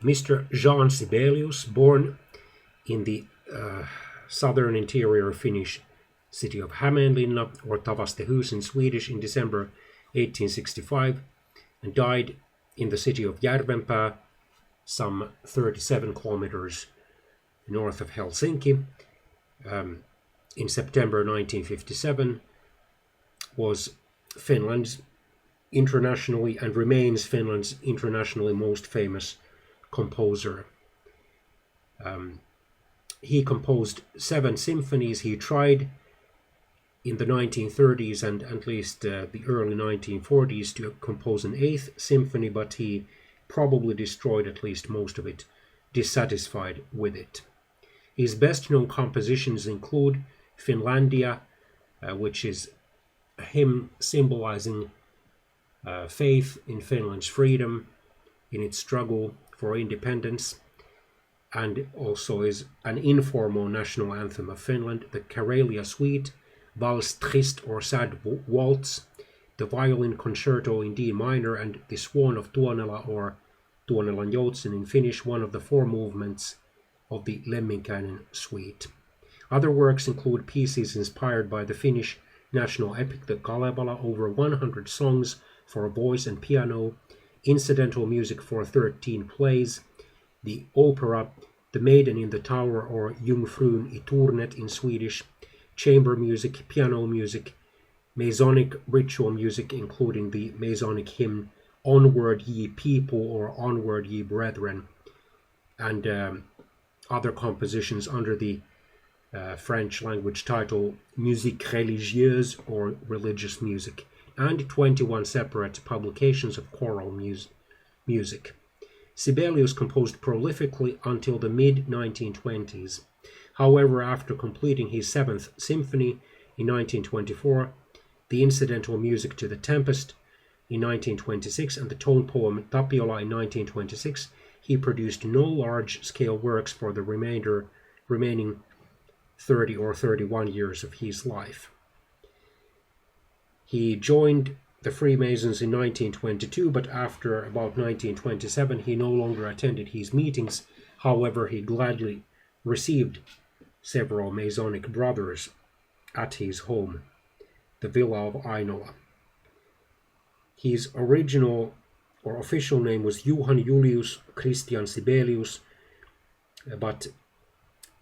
Mr. Jean Sibelius, born in the southern interior Finnish city of Hämeenlinna, or Tavastehus in Swedish, in December 1865, and died in the city of Järvenpää, some 37 kilometers north of Helsinki, in September 1957, was Finland's internationally and remains Finland's internationally most famous composer. He composed 7 symphonies. He tried in the 1930s and at least the early 1940s to compose an 8th symphony, but he probably destroyed at least most of it, dissatisfied with it. His best known compositions include Finlandia, which is a hymn symbolizing faith in Finland's freedom, in its struggle for independence, and also is an informal national anthem of Finland, the Karelia Suite, Vals Triste or Sad Waltz, the Violin Concerto in D minor, and the Swan of Tuonela or Tuonelan Joutsen in Finnish, one of the 4 movements of the Lemminkäinen Suite. Other works include pieces inspired by the Finnish national epic, the Kalevala, over 100 songs for voice and piano, incidental music for 13 plays, the opera The Maiden in the Tower or Jungfrun i Tornet in Swedish, chamber music, piano music, Masonic ritual music including the Masonic hymn Onward Ye People or Onward Ye Brethren, and other compositions under the French language title Musique religieuse or religious music, and 21 separate publications of choral music. Sibelius composed prolifically until the mid-1920s. However, after completing his 7th symphony in 1924, the incidental music to The Tempest in 1926, and the tone poem Tapiola in 1926, he produced no large-scale works for the remaining 30 or 31 years of his life. He joined the Freemasons in 1922, but after about 1927 he no longer attended his meetings. However, he gladly received several Masonic brothers at his home, the Villa of Ainola. His original or official name was Johann Julius Christian Sibelius, but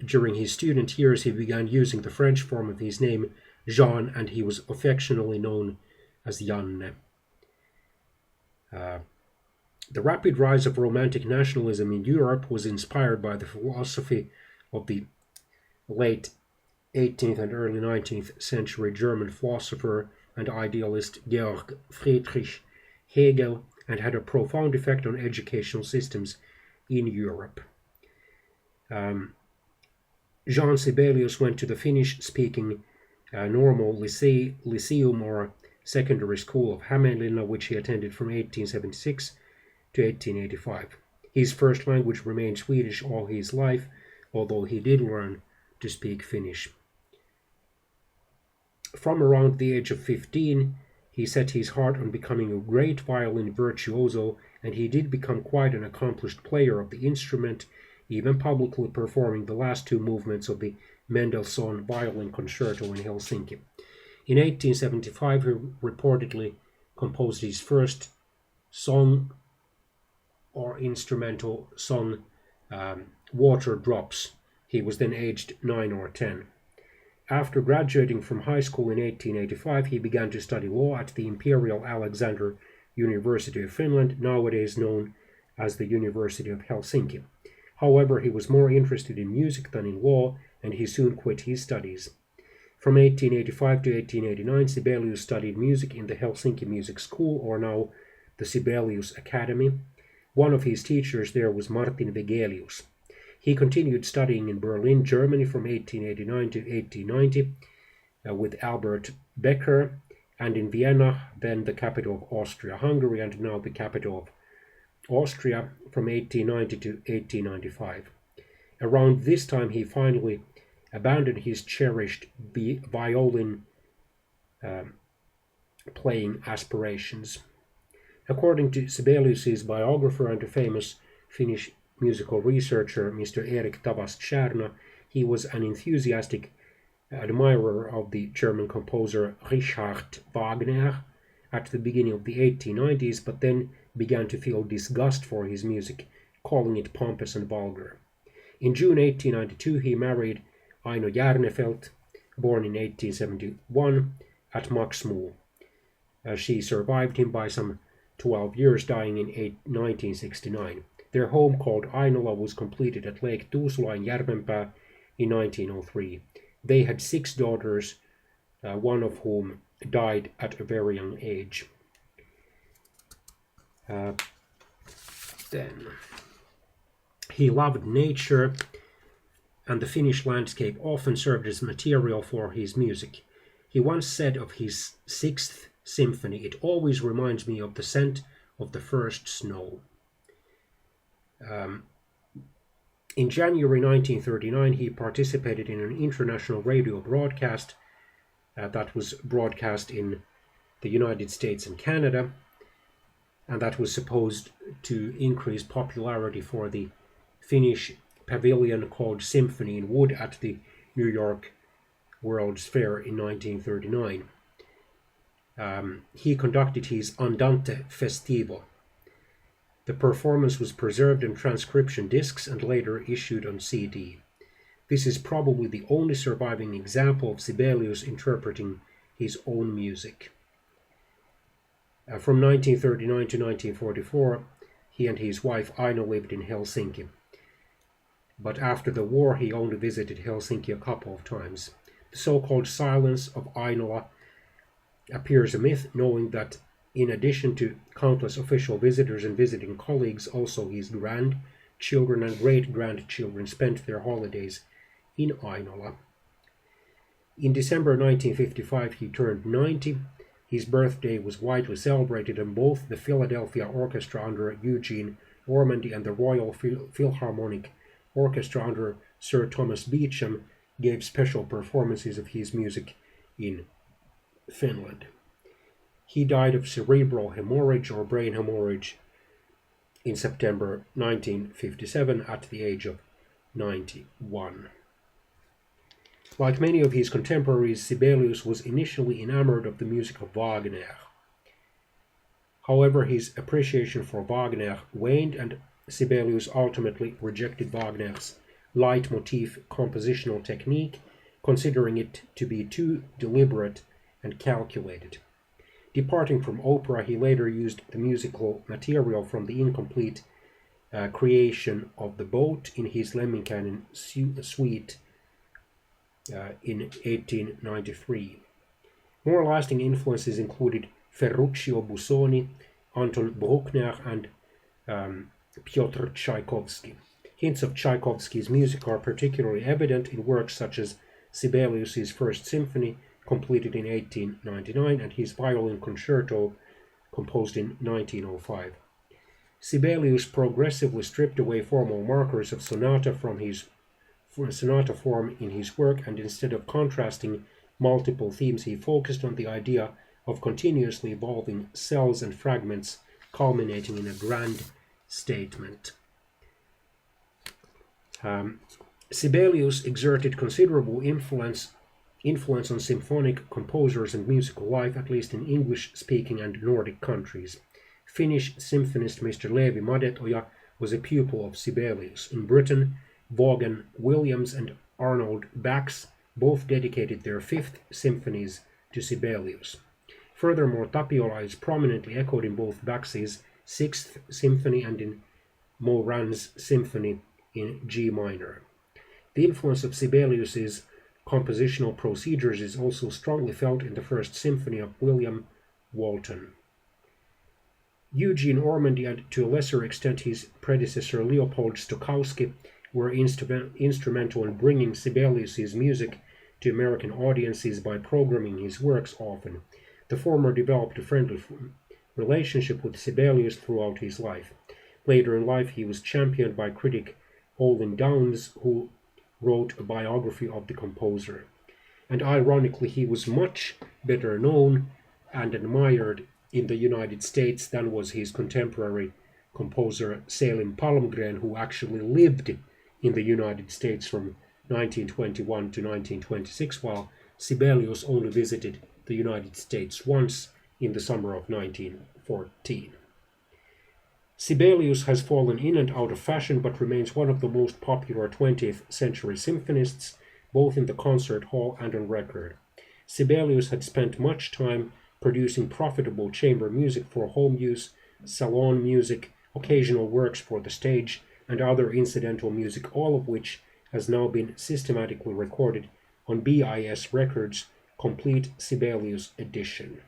during his student years he began using the French form of his name, Jean, and he was affectionately known as Janne. The rapid rise of Romantic nationalism in Europe was inspired by the philosophy of the late 18th and early 19th century German philosopher and idealist Georg Friedrich Hegel, and had a profound effect on educational systems in Europe. Jean Sibelius went to the Finnish-speaking normal lyceum or secondary school of Hämeenlinna, which he attended from 1876 to 1885. His first language remained Swedish all his life, although he did learn to speak Finnish. From around the age of 15, he set his heart on becoming a great violin virtuoso, and he did become quite an accomplished player of the instrument, even publicly performing the last 2 movements of the Mendelssohn Violin Concerto in Helsinki. In 1875, he reportedly composed his first song or instrumental song, Water Drops. He was then aged 9 or 10. After graduating from high school in 1885, he began to study law at the Imperial Alexander University of Finland, nowadays known as the University of Helsinki. However, he was more interested in music than in law, and he soon quit his studies. From 1885 to 1889, Sibelius studied music in the Helsinki Music School, or now the Sibelius Academy. One of his teachers there was Martin Vegelius. He continued studying in Berlin, Germany from 1889 to 1890 with Albert Becker, and in Vienna, then the capital of Austria-Hungary and now the capital of Austria, from 1890 to 1895. Around this time he finally abandoned his cherished violin playing aspirations. According to Sibelius's biographer and a famous Finnish musical researcher Mr. Erik Tavast-Stjärna, he was an enthusiastic admirer of the German composer Richard Wagner at the beginning of the 1890s, but then began to feel disgust for his music, calling it pompous and vulgar. In June 1892 he married Aino Järnefelt, born in 1871, at Maxmo. She survived him by some 12 years, dying in 1969. Their home, called Ainola, was completed at Lake Tuusula in Järvenpää in 1903. They had 6 daughters, one of whom died at a very young age. Then he loved nature, and the Finnish landscape often served as material for his music. He once said of his 6th symphony, "It always reminds me of the scent of the first snow." In January 1939, he participated in an international radio broadcast that was broadcast in the United States and Canada, and that was supposed to increase popularity for the Finnish pavilion called Symphony in Wood at the New York World's Fair in 1939. He conducted his Andante Festivo. The performance was preserved in transcription discs and later issued on CD. This is probably the only surviving example of Sibelius interpreting his own music. From 1939 to 1944, he and his wife Aino lived in Helsinki. But after the war, he only visited Helsinki a couple of times. The so-called silence of Ainola appears a myth, knowing that in addition to countless official visitors and visiting colleagues, also his grandchildren and great-grandchildren spent their holidays in Ainola. In December 1955, he turned 90. His birthday was widely celebrated, and both the Philadelphia Orchestra under Eugene Ormandy and the Royal Philharmonic Orchestra under Sir Thomas Beecham gave special performances of his music in Finland. He died of cerebral hemorrhage or brain hemorrhage in September 1957 at the age of 91. Like many of his contemporaries, Sibelius was initially enamored of the music of Wagner. However, his appreciation for Wagner waned, and Sibelius ultimately rejected Wagner's leitmotif compositional technique, considering it to be too deliberate and calculated. Departing from opera, he later used the musical material from the incomplete creation of the boat in his Lemminkäinen suite in 1893. More lasting influences included Ferruccio Busoni, Anton Bruckner, and Pyotr Tchaikovsky. Hints of Tchaikovsky's music are particularly evident in works such as Sibelius's First Symphony, completed in 1899, and his violin concerto, composed in 1905. Sibelius progressively stripped away formal markers of sonata from his sonata form in his work, and instead of contrasting multiple themes, he focused on the idea of continuously evolving cells and fragments, culminating in a grand statement. Sibelius exerted considerable influence on symphonic composers and musical life, at least in English-speaking and Nordic countries. Finnish symphonist Mr. Leevi Madetoja was a pupil of Sibelius. In Britain, Vaughan Williams and Arnold Bax both dedicated their 5th symphonies to Sibelius. Furthermore, Tapiola is prominently echoed in both Bax's 6th symphony and in Moran's symphony in G minor. The influence of Sibelius's compositional procedures is also strongly felt in the First Symphony of William Walton. Eugene Ormandy, and to a lesser extent his predecessor Leopold Stokowski, were instrumental in bringing Sibelius's music to American audiences by programming his works often. The former developed a friendly relationship with Sibelius throughout his life. Later in life, he was championed by critic Olin Downes, who wrote a biography of the composer. And ironically, he was much better known and admired in the United States than was his contemporary composer Selim Palmgren, who actually lived in the United States from 1921 to 1926, while Sibelius only visited the United States once in the summer of 1914. Sibelius has fallen in and out of fashion but remains one of the most popular 20th century symphonists, both in the concert hall and on record. Sibelius had spent much time producing profitable chamber music for home use, salon music, occasional works for the stage, and other incidental music, all of which has now been systematically recorded on BIS Records' complete Sibelius edition.